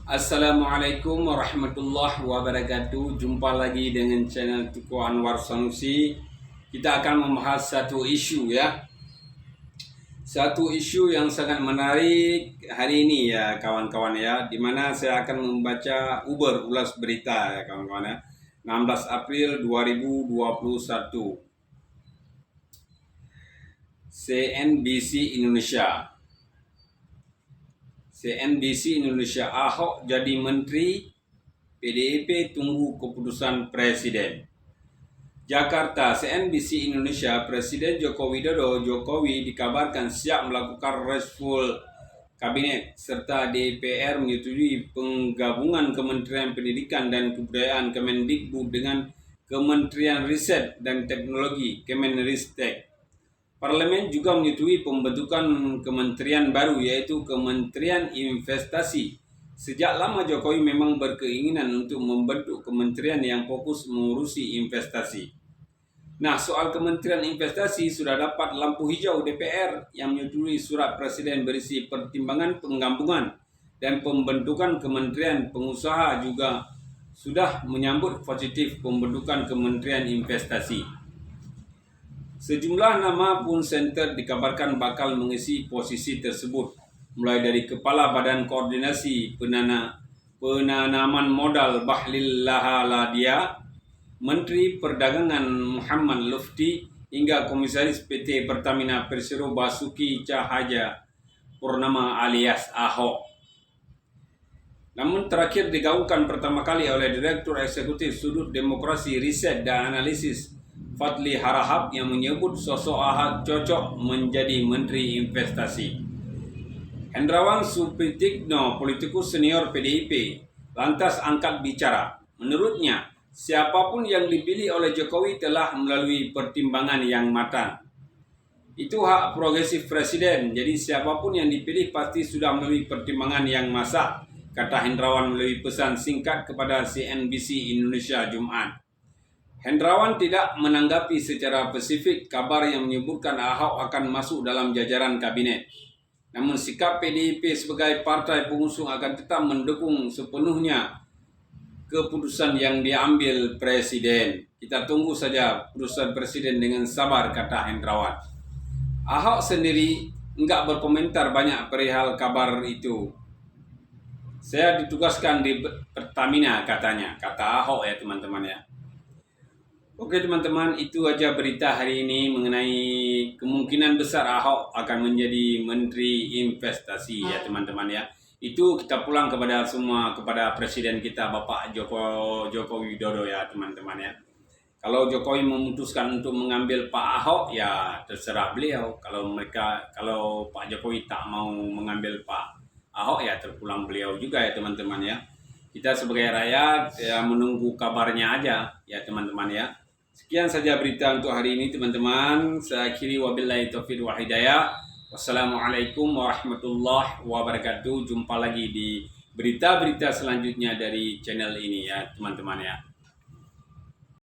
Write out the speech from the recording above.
Assalamualaikum warahmatullahi wabarakatuh. Jumpa lagi dengan channel Tuko Anwar Sanusi. Kita akan membahas satu isu ya. Satu isu yang sangat menarik hari ini ya kawan-kawan ya. Dimana saya akan membaca ulas berita ya kawan-kawan ya. 16 April 2021. CNBC Indonesia. CNBC Indonesia, Ahok jadi menteri, PDIP tunggu keputusan Presiden. Jakarta, CNBC Indonesia, Presiden Joko Widodo Jokowi dikabarkan siap melakukan reshuffle kabinet serta DPR menyetujui penggabungan Kementerian Pendidikan dan Kebudayaan Kemendikbud dengan Kementerian Riset dan Teknologi Kemenristek. Parlemen juga menyetujui pembentukan kementerian baru yaitu Kementerian Investasi. Sejak lama Jokowi memang berkeinginan untuk membentuk kementerian yang fokus mengurusi investasi. Nah, soal Kementerian Investasi sudah dapat lampu hijau DPR yang menyetujui surat Presiden berisi pertimbangan penggabungan dan pembentukan kementerian. Pengusaha juga sudah menyambut positif pembentukan Kementerian Investasi. Sejumlah nama pun center dikabarkan bakal mengisi posisi tersebut, mulai dari Kepala Badan Koordinasi Penanaman Modal Bahlil Lahaladia, Menteri Perdagangan Muhammad Lutfi, hingga Komisaris PT Pertamina Persero Basuki Cahaya Purnama alias Ahok. Namun terakhir digaungkan pertama kali oleh Direktur Eksekutif Sudut Demokrasi Riset dan Analisis Fadli Harahap yang menyebut sosok Ahok cocok menjadi Menteri Investasi. Hendrawan Supritikno, politikus senior PDIP, lantas angkat bicara. Menurutnya, siapapun yang dipilih oleh Jokowi telah melalui pertimbangan yang matang. Itu hak progresif Presiden, jadi siapapun yang dipilih pasti sudah melalui pertimbangan yang masak, kata Hendrawan melalui pesan singkat kepada CNBC Indonesia Jumat. Hendrawan tidak menanggapi secara spesifik kabar yang menyebutkan Ahok akan masuk dalam jajaran kabinet. Namun sikap PDIP sebagai partai pengusung akan tetap mendukung sepenuhnya keputusan yang diambil Presiden. Kita tunggu saja keputusan Presiden dengan sabar, kata Hendrawan. Ahok sendiri enggak berkomentar banyak perihal kabar itu. Saya ditugaskan di Pertamina katanya, kata Ahok ya teman-teman ya. Oke teman-teman, itu aja berita hari ini mengenai kemungkinan besar Ahok akan menjadi Menteri Investasi ya teman-teman ya. Itu kita pulang kepada semua, kepada Presiden kita Bapak Joko Widodo ya teman-teman ya. Kalau Jokowi memutuskan untuk mengambil Pak Ahok ya terserah beliau. Kalau Pak Jokowi tak mau mengambil Pak Ahok ya terpulang beliau juga ya teman-teman ya. Kita sebagai rakyat ya menunggu kabarnya aja ya teman-teman ya. Sekian saja berita untuk hari ini teman-teman. Saya akhiri wabillahi taufiq wal hidayah. Wassalamualaikum warahmatullahi wabarakatuh. Jumpa lagi di berita-berita selanjutnya dari channel ini ya teman-teman ya.